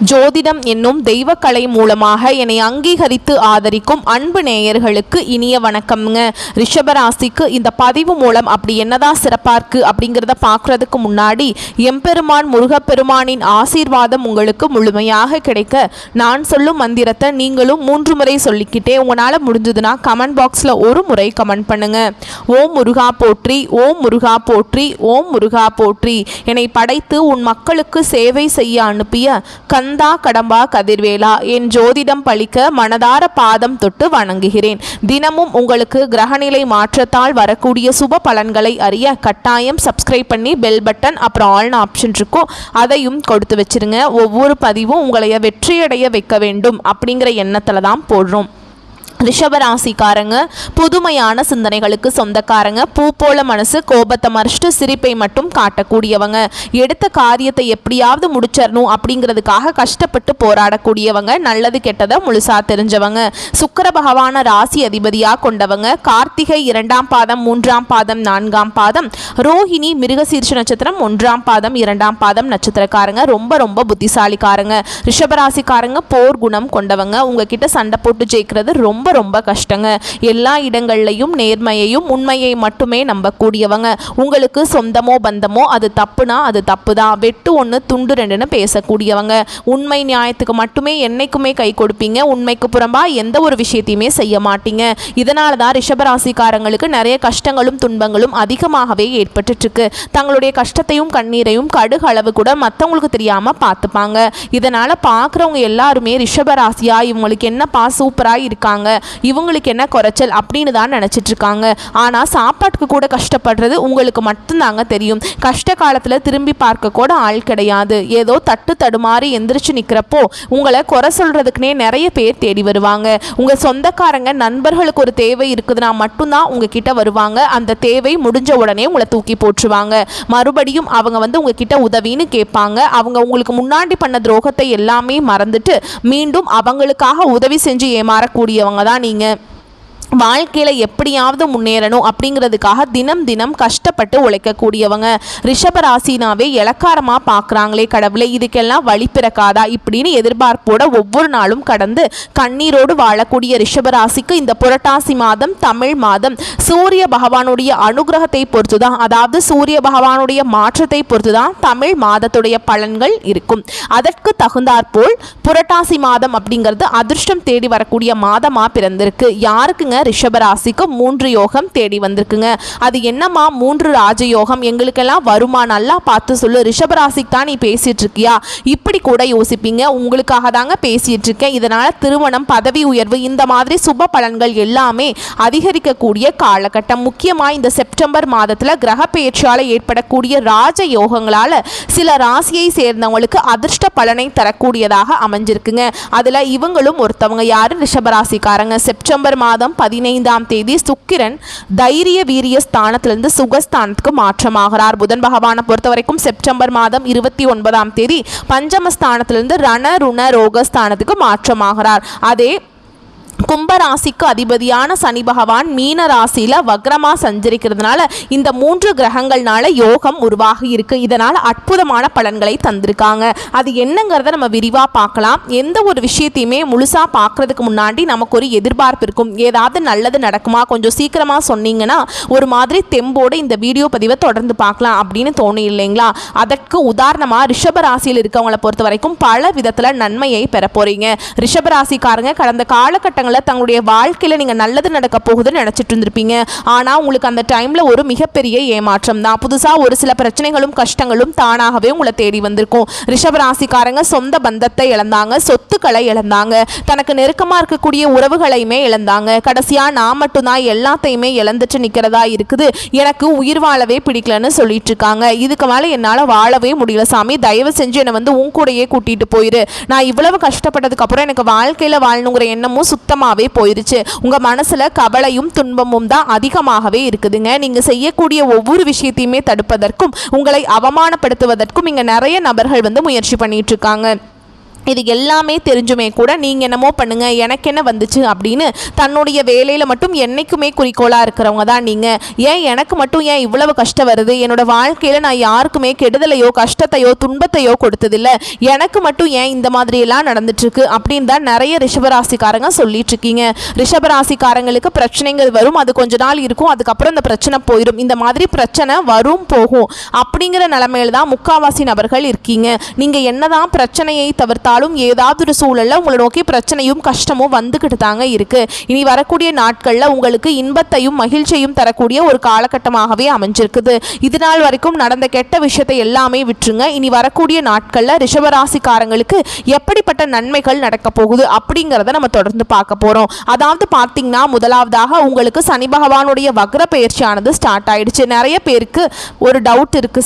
ஜோதிடம் என்னும் தெய்வக்கலை மூலமாக என்னை அங்கீகரித்து ஆதரிக்கும் அன்பு நேயர்களுக்கு இனிய வணக்கம்ங்க. ரிஷபராசிக்கு இந்த பதிவு மூலம் அப்படி என்னதான் சிறப்பாக இருக்குது அப்படிங்கிறத பார்க்குறதுக்கு முன்னாடி எம்பெருமான் முருகப்பெருமானின் ஆசீர்வாதம் உங்களுக்கு முழுமையாக கிடைக்க நான் சொல்லும் மந்திரத்தை நீங்களும் 3 முறை சொல்லிக்கிட்டே உங்களால் முடிஞ்சதுன்னா கமெண்ட் பாக்ஸில் ஒரு முறை கமெண்ட் பண்ணுங்க. ஓம் முருகா போற்றி, ஓம் முருகா போற்றி, ஓம் முருகா போற்றி. என்னை படைத்து உன் மக்களுக்கு சேவை செய்ய அனுப்பிய கந்தா கடம்பா கதிர்வேலா, என் ஜோதிடம் பழிக்க மனதார பாதம் தொட்டு வணங்குகிறேன். தினமும் உங்களுக்கு கிரகநிலை மாற்றத்தால் வரக்கூடிய சுப பலன்களை அறிய கட்டாயம் சப்ஸ்கிரைப் பண்ணி பெல் பட்டன் அப்புறம் ஆல்னு ஆப்ஷன் இருக்கும், அதையும் கொடுத்து வச்சிருங்க. ஒவ்வொரு பதிவும் உங்களைய வெற்றியடைய வைக்க வேண்டும் அப்படிங்கிற எண்ணத்தில் தான் போடுறோம். ரிஷபராசிக்காரங்க புதுமையான சிந்தனைகளுக்கு சொந்தக்காரங்க. பூ போல மனசு, கோபத்தை மறைச்சிட்டு சிரிப்பை மட்டும் காட்டக்கூடியவங்க. எடுத்த காரியத்தை எப்படியாவது முடிச்சிடணும் அப்படிங்கிறதுக்காக கஷ்டப்பட்டு போராடக்கூடியவங்க. நல்லது கெட்டதை முழுசா தெரிஞ்சவங்க. சுக்கிர பகவான ராசி அதிபதியாக கொண்டவங்க. கார்த்திகை 2ஆம் பாதம், 3ஆம் பாதம், 4ஆம் பாதம், ரோஹிணி மிருகசீர்ஷ நட்சத்திரம் 1ஆம் பாதம், 2ஆம் பாதம் நட்சத்திரக்காரங்க. ரொம்ப புத்திசாலிக்காரங்க. ரிஷபராசிக்காரங்க போர் குணம் கொண்டவங்க. உங்ககிட்ட சண்டை போட்டு ஜெயிக்கிறது ரொம்ப கஷ்டங்க. எல்லா இடங்கள்லையும் நேர்மையையும் உண்மையை மட்டுமே நம்பக்கூடியவங்க. உங்களுக்கு சொந்தமோ பந்தமோ அது தப்புனா அது தப்புதான், வெட்டு 1 துண்டு 2ன்னு பேசக்கூடியவங்க. உண்மை நியாயத்துக்கு மட்டுமே என்னைக்குமே கை கொடுப்பீங்க. உண்மைக்கு புறம்பா எந்த ஒரு விஷயத்தையுமே செய்ய மாட்டீங்க. இதனால தான் ரிஷபராசிக்காரங்களுக்கு நிறைய கஷ்டங்களும் துன்பங்களும் அதிகமாகவே ஏற்பட்டு இருக்கு. தங்களுடைய கஷ்டத்தையும் கண்ணீரையும் கடுகு அளவு கூட மற்றவங்களுக்கு தெரியாம பார்த்துப்பாங்க. இதனால பார்க்குறவங்க எல்லாருமே ரிஷபராசியா இவங்களுக்கு என்னப்பா சூப்பராக இருக்காங்க, இவங்களுக்கு என்ன குறைச்சல் அப்படின்னு தான் நினச்சிட்டு இருக்காங்க. ஆனால் சாப்பாட்டுக்கு கூட கஷ்டப்படுறது உங்களுக்கு மட்டும்தாங்க தெரியும். கஷ்ட காலத்தில் திரும்பி பார்க்க கூட ஆள் கிடையாது. ஏதோ தட்டு தடுமாறி எந்திரிச்சு நிற்கிறப்போ உங்களை குறை சொல்கிறதுக்குனே நிறைய பேர் தேடி வருவாங்க. உங்கள் சொந்தக்காரங்க நண்பர்களுக்கு ஒரு தேவை இருக்குதுன்னா மட்டும்தான் உங்ககிட்ட வருவாங்க. அந்த தேவை முடிஞ்ச உடனே உங்களை தூக்கி போட்டுருவாங்க. மறுபடியும் அவங்க உங்ககிட்ட உதவின்னு கேட்பாங்க. அவங்க உங்களுக்கு முன்னாடி பண்ண துரோகத்தை எல்லாமே மறந்துட்டு மீண்டும் அவங்களுக்காக உதவி செஞ்சு ஏமாறக்கூடியவங்க தான் நீங்க. வாழ்க்கையில் எப்படியாவது முன்னேறணும் அப்படிங்கிறதுக்காக தினம் கஷ்டப்பட்டு உழைக்கக்கூடியவங்க. ரிஷபராசினாவே இலக்காரமாக பார்க்குறாங்களே கடவுளை, இதுக்கெல்லாம் வழி பிறக்காதா இப்படின்னு எதிர்பார்ப்போட ஒவ்வொரு நாளும் கடந்து கண்ணீரோடு வாழக்கூடிய ரிஷபராசிக்கு இந்த புரட்டாசி மாதம் தமிழ் மாதம் சூரிய பகவானுடைய அனுகிரகத்தை பொறுத்து தான், அதாவது சூரிய பகவானுடைய மாற்றத்தை பொறுத்து தான் தமிழ் மாதத்துடைய பலன்கள் இருக்கும். அதற்கு தகுந்தாற்போல் புரட்டாசி மாதம் அப்படிங்கிறது அதிர்ஷ்டம் தேடி வரக்கூடிய மாதமாக பிறந்திருக்கு. யாருக்குங்க? ரிஷபராசிக்கு 3 யோகம் தேடி வந்திருக்குங்க. அது என்னமா 3 ராஜயோகம் எங்களுக்கெல்லாம் வருமா? நல்லா பார்த்து சொல்லு. ரிஷபராசிக்கு தான் நீ பேசிட்டு இருக்கியா? இப்படி கூட யோசிப்பீங்க. உங்களுக்காக தாங்க பேசிட்டு இருக்கேன். இதனால திருமணம், பதவி உயர்வு, இந்த மாதிரி சுப பலன்கள் எல்லாமே அதிகரிக்கக்கூடிய காலகட்டம். முக்கியமாக இந்த செப்டம்பர் மாதத்தில் கிரக பெயர்ச்சியால் ஏற்படக்கூடிய ராஜயோகங்களால சில ராசியை சேர்ந்தவங்களுக்கு அதிர்ஷ்ட பலனை தரக்கூடியதாக அமைஞ்சிருக்குங்க. அதில் இவங்களும் ஒருத்தவங்க. யாரு? ரிஷபராசிக்காரங்க. செப்டம்பர் மாதம் 15ஆம் தேதி சுக்கிரன் தைரிய வீரிய ஸ்தானத்திலிருந்து சுகஸ்தானத்துக்கு மாற்றமாகிறார். புதன் பகவானை பொறுத்த வரைக்கும் செப்டம்பர் மாதம் 29ஆம் தேதி பஞ்சமஸ்தானத்திலிருந்து ரண ருண ரோகஸ்தானத்துக்கு மாற்றமாகிறார். அதே கும்பராசிக்கு அதிபதியான சனி பகவான் மீன ராசியில் வக்ரமா சஞ்சரிக்கிறதுனால இந்த 3 கிரகங்கள்னால யோகம் உருவாகி இருக்கு. இதனால் அற்புதமான பலன்களை தந்திருக்காங்க. அது என்னங்கிறத நம்ம விரிவாக பார்க்கலாம். எந்த ஒரு விஷயத்தையுமே முழுசாக பார்க்கறதுக்கு முன்னாடி நமக்கு ஒரு எதிர்பார்ப்பு இருக்கும். ஏதாவது நல்லது நடக்குமா, கொஞ்சம் சீக்கிரமாக சொன்னீங்கன்னா ஒரு மாதிரி தெம்போடு இந்த வீடியோ பதிவை தொடர்ந்து பார்க்கலாம் அப்படின்னு தோணும் இல்லைங்களா? அதற்கு உதாரணமாக ரிஷபராசியில் இருக்கவங்களை பொறுத்த வரைக்கும் பல விதத்தில் நன்மையை பெற போறீங்க. ரிஷபராசிக்காரங்க கடந்த காலகட்டங்கள் தங்களுடைய வாழ்க்கையில நீங்க நல்லது நடக்க போகுதுன்னு நினைச்சிட்டு இருந்திருப்பீங்க. ஆனா உங்களுக்கு அந்த டைம்ல ஒரு மிகப்பெரிய ஏமாற்றம் தான். புதுசா ஒரு சில பிரச்சனைகளும் கஷ்டங்களும் தானாகவே உங்களை தேடி வந்திருக்கும். ரிஷபராசிக்காரங்க சொந்த பந்தத்தை இழந்தாங்க, சொத்துக்களை இழந்தாங்க, தனக்கு நெருக்கமா இருக்கக்கூடிய உறவுகளையுமே இழந்தாங்க. கடைசியா நான் மட்டும்தான் எல்லாத்தையுமே இழந்துட்டு நிக்கிறதா இருக்குது, எனக்கு உயிர் வாழவே பிடிக்கலன்னு சொல்லிட்டு இருக்காங்க. இதுக்கு மேல என்னால வாழவே முடியல சாமி, தயவு செஞ்சு என்னை உன் கூடயே கூட்டிட்டு போயிரு. நான் இவ்வளவு கஷ்டப்பட்டதுக்கு அப்புறம் எனக்கு வாழ்க்கையில வாழணுங்கிற எண்ணமும் சுத்தமாவே போயிருச்சு. உங்க மனசுல கவலையும் துன்பமும் தான் அதிகமாகவே இருக்குதுங்க. நீங்க செய்யக்கூடிய ஒவ்வொரு விஷயத்தையுமே தடுப்பதற்கும் உங்களை அவமானப்படுத்துவதற்கும் இங்க நிறைய நபர்கள் முயற்சி பண்ணிட்டு இருக்காங்க. இது எல்லாமே தெரிஞ்சுமே கூட நீங்கள் என்னமோ பண்ணுங்கள் எனக்கு என்ன வந்துச்சு அப்படின்னு தன்னுடைய வேலையில் மட்டும் என்றைக்குமே குறிக்கோளாக இருக்கிறவங்க தான் நீங்கள். ஏன் எனக்கு மட்டும் ஏன் இவ்வளவு கஷ்டம் வருது, என்னோட வாழ்க்கையில் நான் யாருக்குமே கெடுதலையோ கஷ்டத்தையோ துன்பத்தையோ கொடுத்ததில்லை, எனக்கு மட்டும் ஏன் இந்த மாதிரியெல்லாம் நடந்துட்டுருக்கு அப்படின்னு தான் நிறைய ரிஷபராசிக்காரங்க சொல்லிட்டு இருக்கீங்க. ரிஷபராசிக்காரங்களுக்கு பிரச்சனைகள் வரும், அது கொஞ்ச நாள் இருக்கும், அதுக்கப்புறம் அந்த பிரச்சனை போயிடும். இந்த மாதிரி பிரச்சனை வரும் போகும் அப்படிங்கிற நிலைமையில தான் முக்காவாசி நபர்கள் இருக்கீங்க. நீங்கள் என்னதான் பிரச்சனையை தவிர்த்தாலும் ஏதாவது ஒரு சூழல்ல உங்களை நோக்கி பிரச்சனையும் கஷ்டமும் வந்துகிட்டு தாங்க இருக்கு. இனி வரக்கூடிய நாட்கள்ல உங்களுக்கு இன்பத்தையும் மகிழ்ச்சியையும் தரக்கூடிய ஒரு காலகட்டமாகவே அமைஞ்சிருக்குது. இது நாள் வரைக்கும் நடந்த கெட்ட விஷயத்தை எல்லாமே விட்டுருங்க. இனி வரக்கூடிய நாட்கள்ல ரிஷபராசிக்காரங்களுக்கு எப்படிப்பட்ட நன்மைகள் நடக்க போகுது அப்படிங்கிறத நம்ம தொடர்ந்து பார்க்க போறோம். அதாவது பார்த்தீங்கன்னா முதலாவதாக உங்களுக்கு சனி பகவானுடைய வக்ர பயிற்சியானது ஸ்டார்ட் ஆயிடுச்சு. நிறைய பேருக்கு ஒரு டவுட் இருக்கு,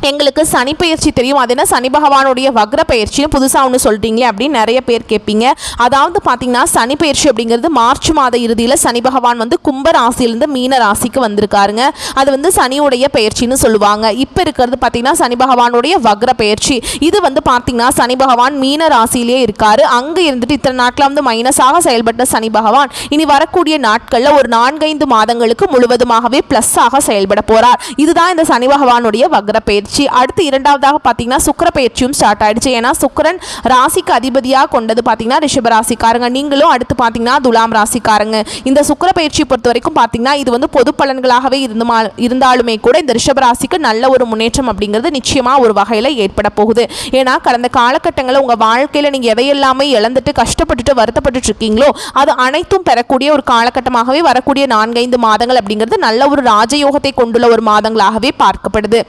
எங்களுக்கு சனி பயிற்சி தெரியும், அது என்ன சனி பகவானுடைய வக்ர பயிற்சின்னு புதுசாக ஒன்று சொல்கிறீங்களே அப்படின்னு நிறைய பேர் கேட்பீங்க. அதாவது பார்த்தீங்கன்னா சனி பயிற்சி அப்படிங்கிறது மார்ச் மாத இறுதியில் சனி பகவான் வந்து கும்ப ராசியிலேருந்து மீன ராசிக்கு வந்திருக்காருங்க. அது வந்து சனியுடைய பயிற்சின்னு சொல்லுவாங்க. இப்போ இருக்கிறது பார்த்தீங்கன்னா சனி பகவானுடைய வக்ர பயிற்சி. இது வந்து பார்த்தீங்கன்னா சனி பகவான் மீன ராசியிலே இருக்காரு. அங்கே இருந்துட்டு இத்தனை நாட்களில் வந்து மைனஸாக செயல்பட்ட சனி பகவான் இனி வரக்கூடிய நாட்களில் ஒரு 4-5 மாதங்களுக்கு முழுவதுமாகவே ப்ளஸ்ஸாக செயல்பட போகிறார். இதுதான் இந்த சனி பகவானுடைய வக்ர பயிற்சி. அடுத்து இரண்டாவதாக பார்த்தீங்கன்னா சுக்கிர பயிற்சியும் ஸ்டார்ட் ஆயிடுச்சு. ஏன்னா சுக்கிரன் ராசிக்கு அதிபதியாக கொண்டது பார்த்தீங்கன்னா ரிஷப ராசிக்காரங்க, நீங்களும் அடுத்து பார்த்தீங்கன்னா துலாம் ராசிக்காரங்க. இந்த சுக்கிர பயிற்சி பொறுத்த வரைக்கும் பார்த்தீங்கன்னா இது வந்து பொது பலன்களாகவே இருந்தாலுமே கூட இந்த ரிஷப ராசிக்கு நல்ல ஒரு முன்னேற்றம் அப்படிங்கிறது நிச்சயமாக ஒரு வகையில் ஏற்பட போகுது. ஏன்னா கடந்த காலகட்டங்களில் உங்கள் வாழ்க்கையில் நீங்கள் எதையெல்லாமே இழந்துட்டு கஷ்டப்பட்டுட்டு வருத்தப்பட்டு இருக்கீங்களோ அது அனைத்தும் பெறக்கூடிய ஒரு காலகட்டமாகவே வரக்கூடிய 4-5 மாதங்கள் அப்படிங்கிறது நல்ல ஒரு ராஜயோகத்தை கொண்டுள்ள ஒரு மாதங்களாகவே பார்க்கப்படுது.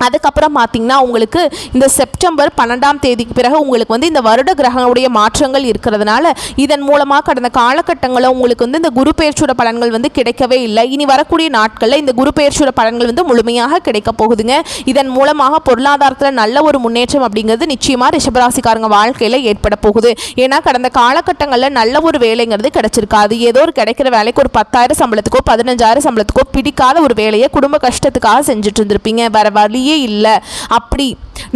அதுக்கப்புறம் பார்த்தீங்கன்னா உங்களுக்கு இந்த செப்டம்பர் 12ஆம் தேதிக்கு பிறகு உங்களுக்கு வந்து இந்த வருட கிரகங்களுடைய மாற்றங்கள் இருக்கிறதுனால இதன் மூலமாக கடந்த காலகட்டங்களில் உங்களுக்கு வந்து இந்த குரு பெயர்ச்சியோட பலன்கள் வந்து கிடைக்கவே இல்லை. இனி வரக்கூடிய நாட்களில் இந்த குரு பெயர்ச்சியோட பலன்கள் வந்து முழுமையாக கிடைக்க போகுதுங்க. இதன் மூலமாக பொருளாதாரத்தில் நல்ல ஒரு முன்னேற்றம் அப்படிங்கிறது நிச்சயமாக ரிஷபராசிக்காரங்க வாழ்க்கையில் ஏற்பட போகுது. ஏன்னா கடந்த காலகட்டங்களில் நல்ல ஒரு வேலைங்கிறது கிடைச்சிருக்காது. ஏதோ ஒரு கிடைக்கிற வேலைக்கு ஒரு 10,000 சம்பளத்துக்கோ 15,000 சம்பளத்துக்கோ பிடிக்காத ஒரு வேலையை குடும்ப கஷ்டத்துக்காக செஞ்சுட்டு இருந்திருப்பீங்க. வேற வழி இல்லை. அப்படி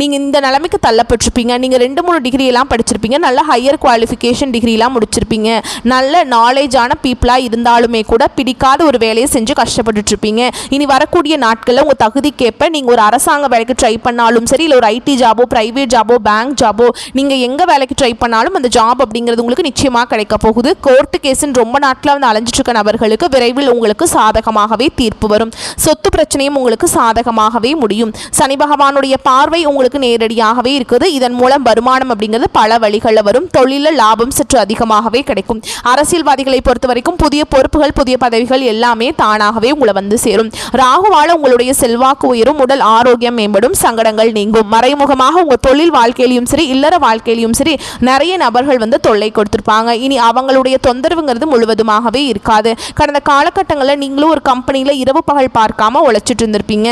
நீங்கள் இந்த நிலைமைக்கு தள்ளப்பட்டிருப்பீங்க. நீங்கள் 2-3 டிகிரியெல்லாம் படிச்சிருப்பீங்க, நல்ல ஹையர் குவாலிஃபிகேஷன் டிகிரிலாம் முடிச்சிருப்பீங்க, நல்ல நாலேஜான பீப்புளாக இருந்தாலுமே கூட பிடிக்காத ஒரு வேலையை செஞ்சு கஷ்டப்பட்டுட்ருப்பீங்க. இனி வரக்கூடிய நாட்களில் உங்கள் தகுதிக்கேற்ப நீங்கள் ஒரு அரசாங்க வேலைக்கு ட்ரை பண்ணாலும் சரி, இல்லை ஒரு ஐடி ஜாபோ ப்ரைவேட் ஜாபோ பேங்க் ஜாபோ நீங்கள் எங்கே வேலைக்கு ட்ரை பண்ணாலும் அந்த ஜாப் அப்படிங்கிறது உங்களுக்கு நிச்சயமாக கிடைக்க போகுது. கோர்ட்டு கேஸுன்னு ரொம்ப நாட்களாக வந்து அலைஞ்சிட்ருக்க நபர்களுக்கு விரைவில் உங்களுக்கு சாதகமாகவே தீர்ப்பு வரும். சொத்து பிரச்சனையும் உங்களுக்கு சாதகமாகவே முடியும். சனி பகவானுடைய பார்வை உங்களுக்கு நேரடியாகவே இருக்குது. இதன் மூலம் வருமானம் அப்படிங்கிறது பல வழிகளில் வரும். தொழிலில் லாபம் சற்று அதிகமாகவே கிடைக்கும். அரசியல்வாதிகளை பொறுத்த வரைக்கும் புதிய பொறுப்புகள் புதிய பதவிகள் எல்லாமே தானாகவே உங்களை வந்து சேரும். ராகுவால உங்களுடைய செல்வாக்கு உயரும், உடல் ஆரோக்கியம் மேம்படும், சங்கடங்கள் நீங்கும். மறைமுகமாக உங்கள் தொழில் வாழ்க்கையிலும் சரி இல்லற வாழ்க்கையிலும் சரி நிறைய நபர்கள் வந்து தொல்லை கொடுத்துருப்பாங்க. இனி அவங்களுடைய தொந்தரவுங்கிறது முழுவதுமாகவே இருக்காது. கடந்த காலகட்டங்களில் நீங்களும் ஒரு கம்பெனியில் இரவு பகல் பார்க்காம உழைச்சிட்டு இருந்திருப்பீங்க.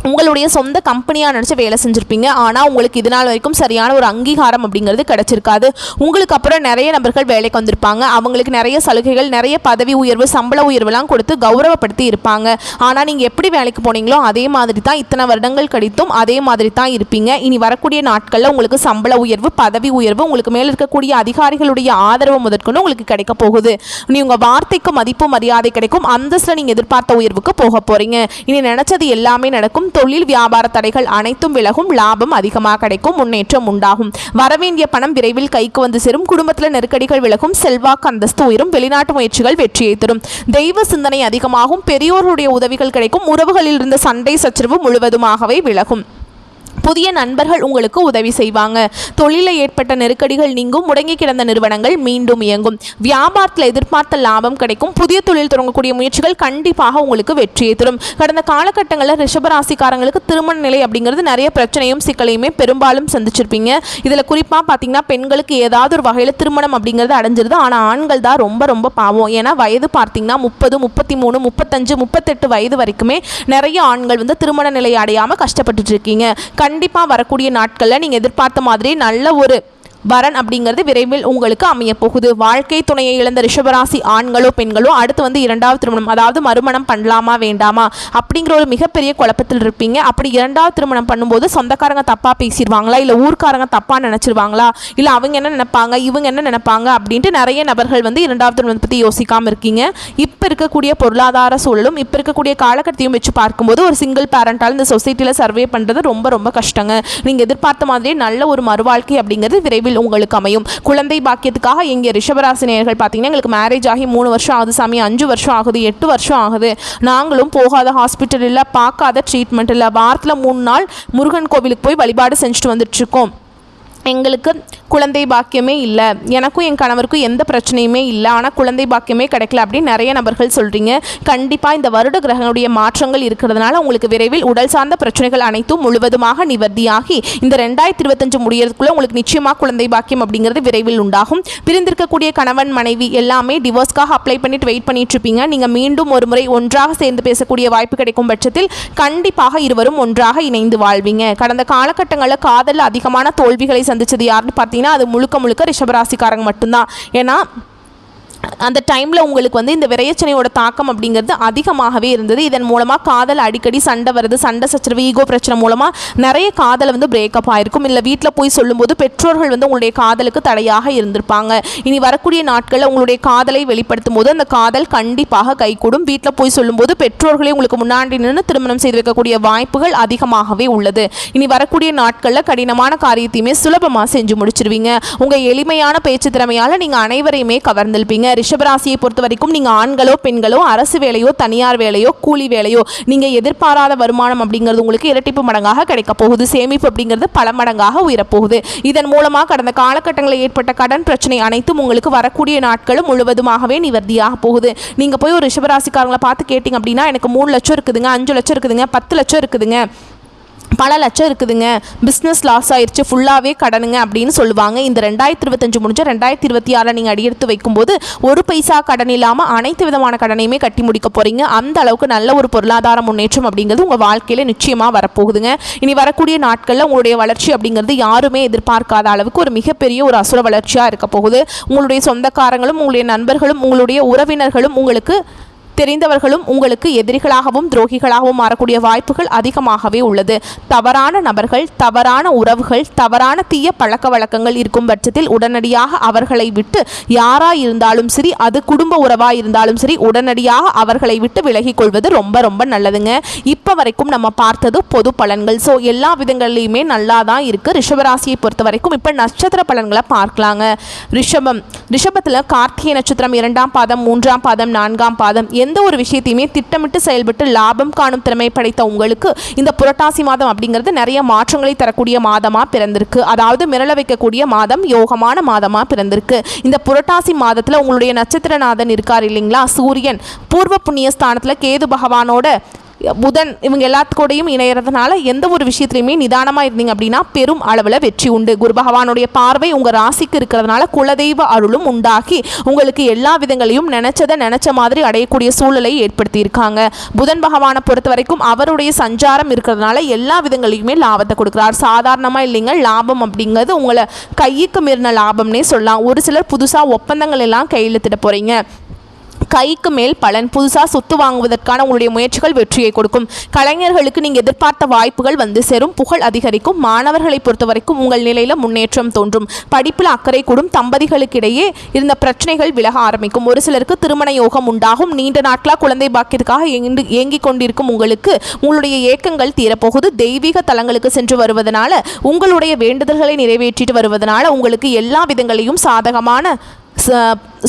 உங்களுடைய சொந்த கம்பெனியாக நினச்சி வேலை செஞ்சுருப்பீங்க. ஆனால் உங்களுக்கு இது நாள் வரைக்கும் சரியான ஒரு அங்கீகாரம் அப்படிங்கிறது கிடச்சிருக்காது. உங்களுக்கு அப்புறம் நிறைய நபர்கள் வேலைக்கு வந்திருப்பாங்க. அவங்களுக்கு நிறைய சலுகைகள் நிறைய பதவி உயர்வு சம்பள உயர்வுலாம் கொடுத்து கௌரவப்படுத்தி இருப்பாங்க. ஆனால் நீங்கள் எப்படி வேலைக்கு போனீங்களோ அதே மாதிரி தான் இத்தனை வருடங்கள் கழித்தும் அதே மாதிரி தான் இருப்பீங்க. இனி வரக்கூடிய நாட்களில் உங்களுக்கு சம்பள உயர்வு பதவி உயர்வு உங்களுக்கு மேலே இருக்கக்கூடிய அதிகாரிகளுடைய ஆதரவு முதற்கொண்டு உங்களுக்கு கிடைக்க போகுது. நீ உங்கள் வார்த்தைக்கு மதிப்பு மரியாதை கிடைக்கும். அந்தஸ்தில் நீங்கள் எதிர்பார்த்த உயர்வுக்கு போக போகிறீங்க. இனி நினச்சது எல்லாமே நடக்கும். தொழில் வியாபார தடைகள் அனைத்தும் விலகும். லாபம் அதிகமாக கிடைக்கும். முன்னேற்றம் உண்டாகும். வரவேண்டிய பணம் விரைவில் கைக்கு வந்து சேரும். குடும்பத்தில் நெருக்கடிகள் விலகும். செல்வாக்கு அந்தஸ்து உயரும். வெளிநாட்டு முயற்சிகள் வெற்றியை தரும். தெய்வ சிந்தனை அதிகமாகும். பெரியோருடைய உதவிகள் கிடைக்கும். உறவுகளில் இருந்த சண்டை சச்சரவு முழுவதுமாகவே விலகும். புதிய நண்பர்கள் உங்களுக்கு உதவி செய்வாங்க. தொழிலில் ஏற்பட்ட நெருக்கடிகள் நீங்கும். முடங்கி கிடந்த நிறுவனங்கள் மீண்டும் இயங்கும். வியாபாரத்தில் எதிர்பார்த்த லாபம் கிடைக்கும். புதிய தொழில் தொடங்கக்கூடிய முயற்சிகள் கண்டிப்பாக உங்களுக்கு வெற்றியை தரும். கடந்த காலகட்டங்களில் ரிஷபராசிக்காரங்களுக்கு திருமண நிலை அப்படிங்கிறது நிறைய பிரச்சனையும் சிக்கலையுமே பெரும்பாலும் சந்திச்சிருப்பீங்க. இதில் குறிப்பாக பார்த்தீங்கன்னா பெண்களுக்கு ஏதாவது ஒரு வகையில் திருமணம் அப்படிங்கிறது அடைஞ்சிருது. ஆனால் ஆண்கள் தான் ரொம்ப ரொம்ப பாவம். ஏன்னா வயது பார்த்தீங்கன்னா 30, 33, 35, 38 வயது வரைக்குமே நிறைய ஆண்கள் வந்து திருமண நிலை அடையாமல் கஷ்டப்பட்டுட்டு இருக்கீங்க. கண்டிப்பாக வரக்கூடிய நாட்களில் நீங்கள் எதிர்பார்த்த மாதிரி நல்ல ஒரு வரன் அப்படிங்கிறது விரைவில் உங்களுக்கு அமைய போகுது. வாழ்க்கை துணையை இழந்த ரிஷபராசி ஆண்களோ பெண்களோ அடுத்து வந்து இரண்டாவது திருமணம், அதாவது மறுமணம் பண்ணலாமா வேண்டாமா அப்படிங்கிற ஒரு மிகப்பெரிய குழப்பத்தில் இருப்பீங்க. அப்படி இரண்டாவது திருமணம் பண்ணும்போது சொந்தக்காரங்க தப்பா பேசிடுவாங்களா, இல்லை ஊர்க்காரங்க தப்பா நினைச்சிருவாங்களா, இல்லை அவங்க என்ன நினைப்பாங்க இவங்க என்ன நினைப்பாங்க அப்படின்ட்டு நிறைய நபர்கள் வந்து இரண்டாவது திருமணத்தை பற்றி யோசிக்காமல் இருக்கீங்க. இப்போ இருக்கக்கூடிய பொருளாதார சூழலும் இப்போ இருக்கக்கூடிய காலகட்டத்தையும் வச்சு பார்க்கும்போது ஒரு சிங்கிள் பேரண்டால் இந்த சொசைட்டியில் சர்வே பண்ணுறது ரொம்ப ரொம்ப கஷ்டங்க. நீங்கள் எதிர்பார்த்த மாதிரியே நல்ல ஒரு மறுவாழ்க்கை அப்படிங்கிறது விரைவில் உங்களுக்கு அமையும். குழந்தை பாக்கியத்துக்காக எங்க ரிஷபராசி நேயர்கள் பார்த்தீங்கன்னா எங்களுக்கு மேரேஜ் ஆகி 3 வருஷம் ஆகுது சாமி, 5 வருஷம் ஆகுது, 8 வருஷம் ஆகுது, நாங்களும் போகாத ஹாஸ்பிட்டல் இல்லை, பார்க்காத ட்ரீட்மெண்ட் இல்லை, வாரத்தில் 3 நாள் முருகன் கோவிலுக்கு போய் வழிபாடு செஞ்சுட்டு வந்துட்டு இருக்கோம், எங்களுக்கு குழந்தை பாக்கியமே இல்லை, எனக்கும் என் கணவருக்கும் எந்த பிரச்சனையுமே இல்லை, ஆனால் குழந்தை பாக்கியமே கிடைக்கல அப்படின்னு நிறைய நபர்கள் சொல்கிறீங்க. கண்டிப்பாக இந்த வருட கிரகங்களுடைய மாற்றங்கள் இருக்கிறதுனால உங்களுக்கு விரைவில் உடல் சார்ந்த பிரச்சனைகள் அனைத்தும் முழுவதுமாக நிவர்த்தியாகி இந்த 2025 முடியறதுக்குள்ளே உங்களுக்கு நிச்சயமாக குழந்தை பாக்கியம் அப்படிங்கிறது விரைவில் உண்டாகும். பிரிந்திருக்கக்கூடிய கணவன் மனைவி எல்லாமே டிவோர்ஸ்க்காக அப்ளை பண்ணிட்டு வெயிட் பண்ணிட்டு இருப்பீங்க. நீங்கள் மீண்டும் ஒரு முறை ஒன்றாக சேர்ந்து பேசக்கூடிய வாய்ப்பு கிடைக்கும் பட்சத்தில் கண்டிப்பாக இருவரும் ஒன்றாக இணைந்து வாழ்வீங்க. கடந்த காலகட்டங்களில் காதலில் அதிகமான தோல்விகளை சந்திச்சது யாருன்னு பார்த்தீங்கன்னா அது முழுக்க முழுக்க ரிஷபராசிக்காரங்க மட்டும்தான். ஏன்னா அந்த டைமில் உங்களுக்கு வந்து இந்த விரையச்சனையோட தாக்கம் அப்படிங்கிறது அதிகமாகவே இருந்தது. இதன் மூலமாக காதல் அடிக்கடி சண்டை வருது, சண்டை சச்சரவு, ஈகோ பிரச்சனை மூலமாக நிறைய காதல் வந்து பிரேக்கப் ஆகிருக்கும். இல்லை வீட்டில் போய் சொல்லும்போது பெற்றோர்கள் வந்து உங்களுடைய காதலுக்கு தடையாக இருந்திருப்பாங்க. இனி வரக்கூடிய நாட்களில் உங்களுடைய காதலை வெளிப்படுத்தும் போது அந்த காதல் கண்டிப்பாக கைகூடும். வீட்டில் போய் சொல்லும்போது பெற்றோர்களே உங்களுக்கு முன்னாடி நின்று திருமணம் செய்து வைக்கக்கூடிய வாய்ப்புகள் அதிகமாகவே உள்ளது. இனி வரக்கூடிய நாட்களில் கடினமான காரியத்தையுமே சுலபமாக செஞ்சு முடிச்சிருவீங்க. உங்கள் எளிமையான பேச்சு திறமையால் நீங்கள் அனைவரையுமே கவர்ந்திருப்பீங்க. ரிஷபராசியை பொறுத்த வரைக்கும் நீங்கள் ஆண்களோ பெண்களோ அரசு வேலையோ தனியார் வேலையோ கூலி வேலையோ நீங்கள் எதிர்பாராத வருமானம் அப்படிங்கிறது உங்களுக்கு இரட்டிப்பு மடங்காக கிடைக்க போகுது. சேமிப்பு அப்படிங்கிறது பல மடங்காக உயரப்போகுது. இதன் மூலமாக கடந்த காலகட்டங்களில் ஏற்பட்ட கடன் பிரச்சனை அனைத்தும் உங்களுக்கு வரக்கூடிய நாட்களும் முழுவதுமாகவே நிவர்த்தியாக போகுது. நீங்கள் போய் ஒரு ரிஷபராசிக்காரங்களை பார்த்து கேட்டிங்க அப்படின்னா எனக்கு 3 லட்சம் இருக்குதுங்க, 5 லட்சம் இருக்குதுங்க, 10 லட்சம் இருக்குதுங்க, பல லட்சம் இருக்குதுங்க, பிஸ்னஸ் லாஸ் ஆயிடுச்சு, ஃபுல்லாகவே கடனுங்க அப்படின்னு சொல்லுவாங்க. இந்த 2025 முடிஞ்ச 2026 நீங்கள் அடியெடுத்து வைக்கும்போது ஒரு பைசா கடன் இல்லாமல் அனைத்து விதமான கடனையுமே கட்டி முடிக்க போகிறீங்க. அந்த அளவுக்கு நல்ல ஒரு பொருளாதார முன்னேற்றம் அப்படிங்கிறது உங்கள் வாழ்க்கையில் நிச்சயமாக வரப்போகுதுங்க. இனி வரக்கூடிய நாட்களில் உங்களுடைய வளர்ச்சி அப்படிங்கிறது யாருமே எதிர்பார்க்காத அளவுக்கு ஒரு மிகப்பெரிய ஒரு அசுர வளர்ச்சியாக இருக்க போகுது. உங்களுடைய சொந்தக்காரங்களும் உங்களுடைய நண்பர்களும் உங்களுடைய உறவினர்களும் உங்களுக்கு தெரிந்தவர்களும் உங்களுக்கு எதிரிகளாகவும் துரோகிகளாகவும் மாறக்கூடிய வாய்ப்புகள் அதிகமாகவே உள்ளது. தவறான நபர்கள், தவறான உறவுகள், தவறான தீய பழக்க வழக்கங்கள் இருக்கும் பட்சத்தில் உடனடியாக அவர்களை விட்டு யாரா இருந்தாலும் சரி, அது குடும்ப உறவாக இருந்தாலும் சரி, உடனடியாக அவர்களை விட்டு விலகி கொள்வது ரொம்ப ரொம்ப நல்லதுங்க. இப்போ வரைக்கும் நம்ம பார்த்தது பொது பலன்கள். ஸோ எல்லா விதங்கள்லையுமே நல்லா தான் இருக்குது. ரிஷபராசியை பொறுத்த வரைக்கும் இப்போ நட்சத்திர பலன்களை பார்க்கலாங்க. ரிஷபத்தில் கார்த்திகை நட்சத்திரம் 2ஆம் பாதம், 3ஆம் பாதம், 4ஆம் பாதம், எந்த ஒரு விஷயத்தையுமே திட்டமிட்டு செயல்பட்டு லாபம் காணும் திறமை படைத்த உங்களுக்கு இந்த புரட்டாசி மாதம் அப்படிங்கிறது நிறைய மாற்றங்களை தரக்கூடிய மாதமாக பிறந்திருக்கு. அதாவது மிரள வைக்கக்கூடிய மாதம், யோகமான மாதமாக பிறந்திருக்கு. இந்த புரட்டாசி மாதத்தில் உங்களுடைய நட்சத்திரநாதன் இருக்கார் இல்லைங்களா, சூரியன் பூர்வ புண்ணிய ஸ்தானத்தில் கேது பகவானோட புதன் இவங்க எல்லாத்துக்கூடையும் இணையறதுனால எந்த ஒரு விஷயத்துலையுமே நிதானமாக இருந்தீங்க அப்படின்னா பெரும் அளவில் வெற்றி உண்டு. குரு பகவானுடைய பார்வை உங்கள் ராசிக்கு இருக்கிறதுனால குலதெய்வ அருளும் உண்டாக்கி உங்களுக்கு எல்லா விதங்களையும் நினச்ச மாதிரி அடையக்கூடிய சூழலை ஏற்படுத்தியிருக்காங்க. புதன் பகவானை பொறுத்த வரைக்கும் அவருடைய சஞ்சாரம் இருக்கிறதுனால எல்லா விதங்களையுமே லாபத்தை கொடுக்குறார். சாதாரணமாக இல்லைங்க, லாபம் அப்படிங்கிறது உங்களை கைக்கு மீறின லாபம்னே சொல்லலாம். ஒரு சிலர் புதுசாக ஒப்பந்தங்கள் எல்லாம் கையெழுத்திட போகிறீங்க. கைக்கு மேல் பலன். புதுசாக சொத்து வாங்குவதற்கான உங்களுடைய முயற்சிகள் வெற்றியை கொடுக்கும். கலைஞர்களுக்கு நீங்கள் எதிர்பார்த்த வாய்ப்புகள் வந்து சேரும். புகழ் அதிகரிக்கும். மாணவர்களை பொறுத்த வரைக்கும் உங்கள் நிலையில் முன்னேற்றம் தோன்றும். படிப்பில் அக்கறை கூடும். தம்பதிகளுக்கிடையே இருந்த பிரச்சனைகள் விலக ஆரம்பிக்கும். ஒரு சிலருக்கு திருமண யோகம் உண்டாகும். நீண்ட நாட்களாக குழந்தை பாக்கியத்துக்காக ஏங்கிக் கொண்டிருக்கும் உங்களுக்கு உங்களுடைய ஏக்கங்கள் தீரப்போகுது. தெய்வீக தலங்களுக்கு சென்று வருவதனால உங்களுடைய வேண்டுதல்களை நிறைவேற்றிட்டு வருவதனால உங்களுக்கு எல்லா விதங்களையும் சாதகமான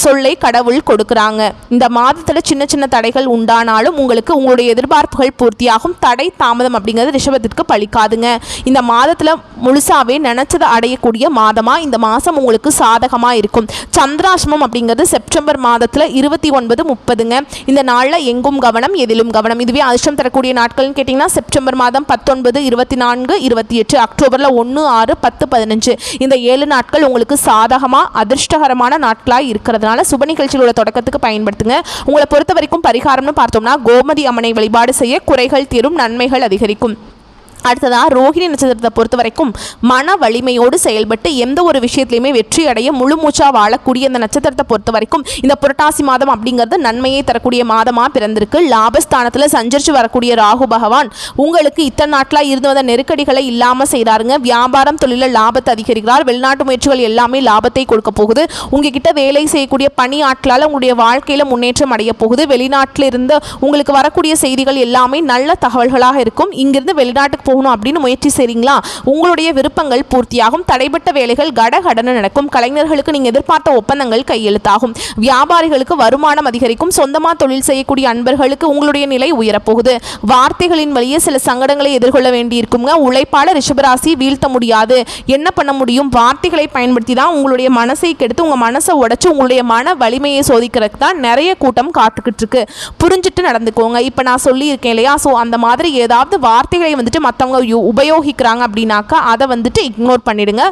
சொல்லை கடவுள் கொடுக்குறாங்க. இந்த மாதத்தில் சின்ன சின்ன தடைகள் உண்டானாலும் உங்களுக்கு உங்களுடைய எதிர்பார்ப்புகள் பூர்த்தியாகும். தடை தாமதம் அப்படிங்கிறது ரிஷபத்திற்கு பலிக்காதுங்க. இந்த மாதத்தில் முழுசாவே நினைச்சதை அடையக்கூடிய மாதமாக இந்த மாதம் உங்களுக்கு சாதகமாக இருக்கும். சந்திராஷ்டமம் அப்படிங்கிறது செப்டம்பர் மாதத்தில் 29, 30ங்க. இந்த நாளில் எங்கும் கவனம், எதிலும் கவனம். இதுவே அதிர்ஷ்டம் தரக்கூடிய நாட்கள்னு கேட்டிங்கன்னா செப்டம்பர் மாதம் 19, 24, 28, அக்டோபரில் 1, 6, 10, 15 இந்த 7 நாட்கள் உங்களுக்கு சாதகமாக அதிர்ஷ்டகரமான நாட்களாக இருக்கிறதுனால சுப நிகழ்ச்சிகளோட தொடக்கத்துக்கு பயன்படுத்துங்க. உங்களை பொறுத்த வரைக்கும் பரிகாரம்னு பார்த்தோம்னா கோமதி அம்மனை வழிபாடு செய்ய குறைகள் தீரும், நன்மைகள் அதிகரிக்கும். அடுத்ததாக ரோஹிணி நட்சத்திரத்தை பொறுத்த வரைக்கும் மன வலிமையோடு செயல்பட்டு எந்த ஒரு விஷயத்திலையுமே வெற்றி அடைய முழு மூச்சா வாழக்கூடிய இந்த நட்சத்திரத்தை பொறுத்த வரைக்கும் இந்த புரட்டாசி மாதம் அப்படிங்கிறது நன்மையை தரக்கூடிய மாதமாக பிறந்திருக்கு. லாபஸ்தானத்தில் சஞ்சரித்து வரக்கூடிய ராகு பகவான் உங்களுக்கு இத்தனை நாட்களாக இருந்து வந்த நெருக்கடிகளை இல்லாமல் செய்கிறாருங்க. வியாபாரம் தொழிலில் லாபத்தை அதிகரிக்கிறார். வெளிநாட்டு முயற்சிகள் எல்லாமே லாபத்தை கொடுக்க போகுது. உங்ககிட்ட வேலை செய்யக்கூடிய பணி ஆட்களால் உங்களுடைய வாழ்க்கையில் முன்னேற்றம் அடைய போகுது. வெளிநாட்டில் இருந்து உங்களுக்கு வரக்கூடிய செய்திகள் எல்லாமே நல்ல தகவல்களாக இருக்கும். இங்கிருந்து வெளிநாட்டுக்கு போகணும் அப்படின்னு முயற்சி செய்றீங்களா, உங்களுடைய விருப்பங்கள் பூர்த்தியாகும். தடைப்பட்ட வேலைகள் கடகடன்னு நடக்கும். கலைஞர்களுக்கு நீங்க எதிர்பார்த்த ஒப்பந்தங்கள் கையெழுத்தாகும். வியாபாரிகளுக்கு வருமானம் அதிகரிக்கும். சொந்தமா தொழில் செய்யக்கூடிய அன்பர்களுக்கு உங்களுடைய நிலை உயரப்போகுது. வார்த்தைகளின் வழியே சில சங்கடங்களை எதிர்கொள்ள வேண்டியிருக்குங்க. உழைப்பாளர் ரிஷபராசி வீழ்த்த முடியாது. என்ன பண்ண முடியும், வார்த்தைகளை பயன்படுத்தி தான் உங்களுடைய மனசை கெடுத்து உங்க மனசை உடைச்சு உங்களுடைய மன வலிமையை சோதிக்கிறதுக்கு தான் நிறைய கூட்டம் காத்துக்கிட்டு இருக்கு. புரிஞ்சுட்டு நடந்துக்கோங்க. இப்போ நான் சொல்லியிருக்கேன் இல்லையா, ஸோ அந்த மாதிரி ஏதாவது வார்த்தைகளை வந்துட்டு மற்றவங்க உபயோகிக்கிறாங்க அப்படின்னாக்கா அதை வந்துட்டு இக்னோர் பண்ணிடுங்க,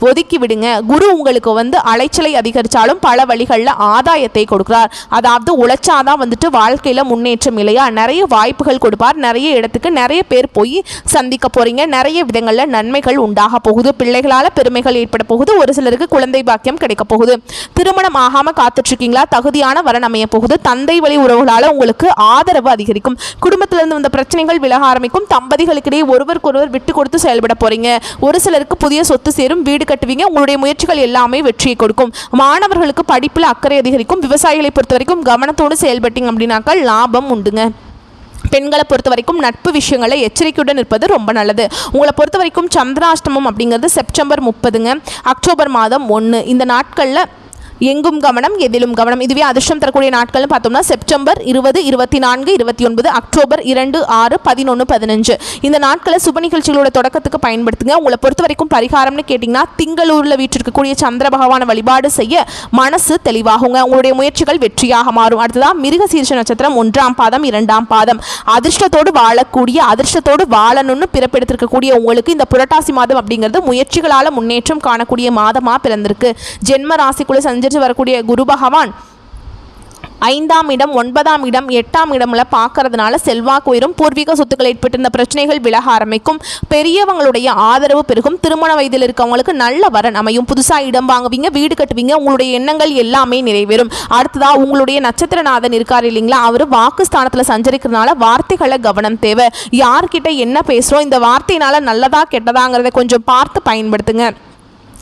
ஒதுக்கி விடுங்க. குரு உங்களுக்கு அலைச்சலை அதிகரித்தாலும் பல வழிகளில் ஆதாயத்தை கொடுக்குறார். அதாவது உழைச்சாதான் வந்துட்டு வாழ்க்கையில் முன்னேற்றம் இல்லையா, நிறைய வாய்ப்புகள் கொடுப்பார். நிறைய இடத்துக்கு நிறைய பேர் போய் சந்திக்க போறீங்க. நிறைய விதங்களில் நன்மைகள் உண்டாக போகுது. பிள்ளைகளால் பெருமைகள் ஏற்பட போகுது. ஒரு சிலருக்கு குழந்தை பாக்கியம் கிடைக்க போகுது. திருமணம் ஆகாமல் காத்துட்ருக்கீங்களா, தகுதியான வரன் அமைய போகுது. தந்தை வழி உறவுகளால் உங்களுக்கு ஆதரவு அதிகரிக்கும். குடும்பத்திலிருந்து வந்த பிரச்சனைகள் விலக ஆரம்பிக்கும். தம்பதிகளுக்கிடையே ஒருவருக்கொருவர் விட்டு கொடுத்து செயல்பட போறீங்க. ஒரு சிலருக்கு புதிய சொத்து சேரும். வீடு கட்டுவீங்க. உங்களுடைய முயற்சிகள் எல்லாமே வெற்றியை கொடுக்கும். மாணவர்களுக்கு படிப்பில் அக்கறை அதிகரிக்கும். விவசாயிகளை பொறுத்த வரைக்கும் கவனத்தோடு செயல்பட்டீங்க அப்படின்னாக்கா லாபம் உண்டுங்க. பெண்களை பொறுத்த வரைக்கும் நட்பு விஷயங்களை எச்சரிக்கையுடன் இருப்பது ரொம்ப நல்லது. உங்களை பொறுத்த வரைக்கும் சந்திராஷ்டமம் அப்படிங்கிறது செப்டம்பர் 30ங்க, அக்டோபர் மாதம் 1. இந்த நாட்களில் எங்கும் கவனம் எதிலும் கவனம். இதுவே அதிர்ஷ்டம் தரக்கூடிய நாட்கள்னு பார்த்தோம்னா செப்டம்பர் 20, 24, 29, அக்டோபர் 2, 6, 11, 15 இந்த நாட்களை சுப நிகழ்ச்சிகளோட தொடக்கத்துக்கு பயன்படுத்துங்க. உங்களை பொறுத்த வரைக்கும் பரிகாரம்னு கேட்டிங்கன்னா திங்களூரில் வீற்றிருக்கக்கூடிய சந்திர பகவானை வழிபாடு செய்ய மனசு தெளிவாகுங்க. உங்களுடைய முயற்சிகள் வெற்றியாக மாறும். அடுத்ததான் மிருக சீர்ஷ நட்சத்திரம் 1ஆம் பாதம் 2ஆம் பாதம். அதிர்ஷ்டத்தோடு வாழக்கூடிய, அதிர்ஷ்டத்தோடு வாழணும்னு பிறப்பெடுத்திருக்கக்கூடிய உங்களுக்கு இந்த புரட்டாசி மாதம் அப்படிங்கிறது முயற்சிகளால் முன்னேற்றம் காணக்கூடிய மாதமாக பிறந்திருக்கு. ஜென்ம ராசிக்குள்ள சஞ்சரித்து வரக்கூடிய குரு பகவான் 5ஆம் இடம், 9ஆம் இடம், 8ஆம் இடம்ல பார்க்கறதுனால செல்வாக்கு உயரும். பூர்வீக சொத்துக்கள் ஏற்பட்டிருந்த பிரச்சனைகள் விலக ஆரம்பிக்கும். பெரியவங்களுடைய ஆதரவு பெருகும். திருமண வயதில் இருக்கவங்களுக்கு நல்ல வரன் அமையும். புதுசாக இடம் வாங்குவீங்க, வீடு கட்டுவீங்க. உங்களுடைய எண்ணங்கள் எல்லாமே நிறைவேறும். அடுத்ததா உங்களுடைய நட்சத்திரநாதன் இருக்கார் இல்லைங்களா, அவர் வாக்குஸ்தானத்தில் சஞ்சரிக்கிறதுனால வார்த்தைகளை கவனம் தேவை. யார்கிட்ட என்ன பேசுகிறோம், இந்த வார்த்தையினால நல்லதா கெட்டதாங்கிறத கொஞ்சம் பார்த்து பயன்படுத்துங்க.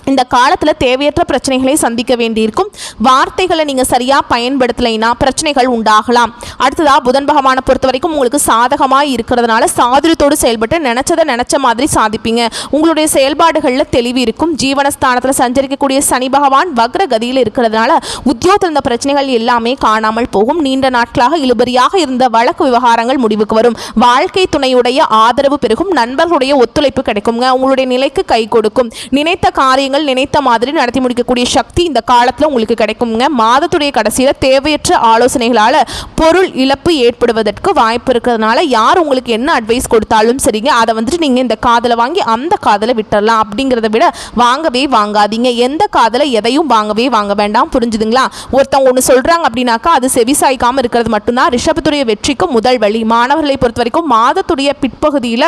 இந்த காலத்தில் தேவையற்ற பிரச்சனைகளை சந்திக்க வேண்டியிருக்கும். வார்த்தைகளை நீங்கள் சரியாக பயன்படுத்தலைன்னா பிரச்சனைகள் உண்டாகலாம். அடுத்ததாக புதன் பகவானை பொறுத்த வரைக்கும் உங்களுக்கு சாதகமாக இருக்கிறதுனால சாதுரியத்தோடு செயல்பட்டு நினச்சதை நினச்ச மாதிரி சாதிப்பீங்க. உங்களுடைய செயல்பாடுகளில் தெளிவு இருக்கும். ஜீவனஸ்தானத்தில் சஞ்சரிக்கக்கூடிய சனி பகவான் வக்ர கதியில் இருக்கிறதுனால உத்தியோகத்தில் இருந்த பிரச்சனைகள் எல்லாமே காணாமல் போகும். நீண்ட நாட்களாக இழுபறியாக இருந்த வழக்கு விவகாரங்கள் முடிவுக்கு வரும். வாழ்க்கை துணையுடைய ஆதரவு பெருகும். நண்பர்களுடைய ஒத்துழைப்பு கிடைக்குங்க. உங்களுடைய நிலைக்கு கை கொடுக்கும். நினைத்த காரியங்கள் நினைத்த மாதிரி நடத்தி முடிக்கக்கூடிய சக்தி இந்த காலத்தில் உங்களுக்கு கிடைக்குங்க. மாதத்துடைய கடைசியில் தேவையற்ற ஆலோசனைகளால் பொருள் இழப்பு ஏற்படுவதற்கு வாய்ப்பு இருக்கிறதுனால யார் உங்களுக்கு என்ன அட்வைஸ் கொடுத்தாலும் சரிங்க, அதை வந்துட்டு நீங்கள் இந்த காதில் வாங்கி அந்த காதில் விட்டுறலாம். அப்படிங்கிறத விட வாங்கவே வாங்காதீங்க. எந்த காதில் எதையும் வாங்கவே வாங்க வேண்டாம். புரிஞ்சுதுங்களா? ஒருத்தவங்க ஒன்று சொல்கிறாங்க அப்படின்னாக்கா அது செவிசாய்க்காமல் இருக்கிறது மட்டும்தான் ரிஷபத்துடைய வெற்றிக்கு முதல் வழி. மாணவர்களை பொறுத்த வரைக்கும் மாதத்துடைய பிற்பகுதியில்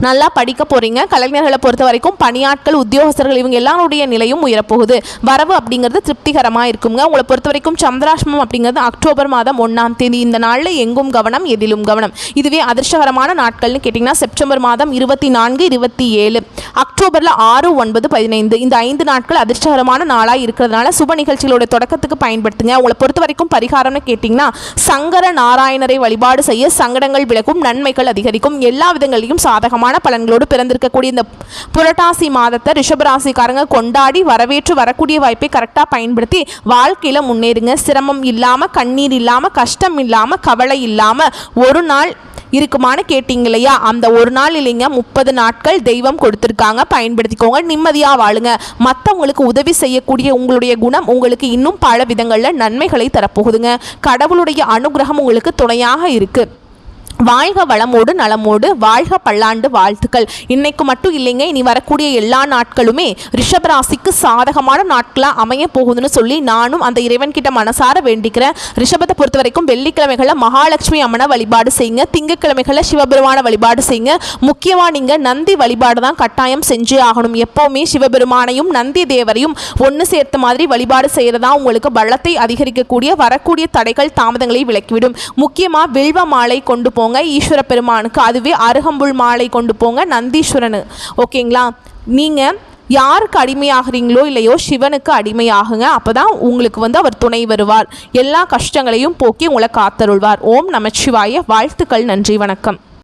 நல்லா படிக்க போகிறீங்க. கலைஞர்களை பொறுத்த வரைக்கும் பணியாட்கள், உத்தியோகஸ்தர்கள் இவங்க எல்லாருடைய நிலையும் உயரப்போகுது. வரவு அப்படிங்கிறது திருப்திகரமாக இருக்குங்க. உங்களை பொறுத்த வரைக்கும் சந்திராஷ்டமம் அப்படிங்கிறது அக்டோபர் மாதம் 1ஆம் தேதி. இந்த நாளில் எங்கும் கவனம் எதிலும் கவனம். இதுவே அதிர்ஷ்டகரமான நாட்கள்னு கேட்டிங்கன்னா செப்டம்பர் மாதம் 24, 27, அக்டோபரில் 6, 9, 15 இந்த 5 நாட்கள் அதிர்ஷ்டகரமான நாளாக இருக்கிறதுனால சுப நிகழ்ச்சிகளோட தொடக்கத்துக்கு பயன்படுத்துங்க. உங்களை பொறுத்த வரைக்கும் பரிகாரம்னு கேட்டிங்கன்னா சங்கர நாராயணரை வழிபாடு செய்ய சங்கடங்கள் விலகும், நன்மைகள் அதிகரிக்கும். எல்லா விதங்களிலும் சாதகமான பலன்களோடு பிறந்திருக்கக்கூடிய இந்த புரட்டாசி மாதத்தை ரிஷபராசிக்காரங்க கொண்டாடி வரவேற்று வரக்கூடிய வாய்ப்பை கரெக்டாக பயன்படுத்தி வாழ்க்கையில் முன்னேறுங்க. சிரமம் இல்லாமல், கண்ணீர் இல்லாமல், கஷ்டம் இல்லாமல், கவலை இல்லாமல் ஒரு நாள் இருக்குமான்னு கேட்டிங்க இல்லையா, அந்த ஒரு நாள் இல்லைங்க 30 நாட்கள் தெய்வம் கொடுத்துருக்காங்க. பயன்படுத்திக்கோங்க. நிம்மதியாக வாழுங்க. மற்றவங்களுக்கு உதவி செய்யக்கூடிய உங்களுடைய குணம் உங்களுக்கு இன்னும் பல விதங்களில் நன்மைகளை தரப்போகுதுங்க. கடவுளுடைய அனுகிரகம் உங்களுக்கு துணையாக இருக்குது. வாழ்க வளமோடு நலமோடு, வாழ்க பல்லாண்டு வாழ்த்துக்கள். இன்னைக்கு மட்டும் இல்லைங்க, இனி வரக்கூடிய எல்லா நாட்களுமே ரிஷபராசிக்கு சாதகமான நாட்களாக அமைய போகுதுன்னு சொல்லி நானும் அந்த இறைவன்கிட்ட மனசார வேண்டிக்கிறேன். ரிஷபத்தை பொறுத்த வரைக்கும் வெள்ளிக்கிழமைகளில் மகாலட்சுமி அம்மனை வழிபாடு செய்யுங்க, திங்கக்கிழமைகளில் சிவபெருமான வழிபாடு செய்யுங்க. முக்கியமாக நீங்கள் நந்தி வழிபாடு தான் கட்டாயம் செஞ்சே ஆகணும். எப்போவுமே சிவபெருமானையும் நந்தி தேவரையும் ஒன்று சேர்த்த மாதிரி வழிபாடு செய்கிறதா உங்களுக்கு பலத்தை அதிகரிக்கக்கூடிய வரக்கூடிய தடைகள் தாமதங்களை விலக்கிவிடும். முக்கியமாக வில்வ மாலை கொண்டு போங்க ஈஸ்வர பெருமானுக்கு, அதுவே அருகம்புல் மாலை கொண்டு போங்க நந்தீஸ்வரனு. ஓகேங்களா? நீங்கள் யாருக்கு அடிமையாகிறீங்களோ இல்லையோ சிவனுக்கு அடிமையாகுங்க. அப்போ தான் உங்களுக்கு அவர் துணை வருவார், எல்லா கஷ்டங்களையும் போக்கி உங்களை காத்தருள்வார். ஓம் நமச்சிவாய. வாழ்த்துக்கள். நன்றி, வணக்கம்.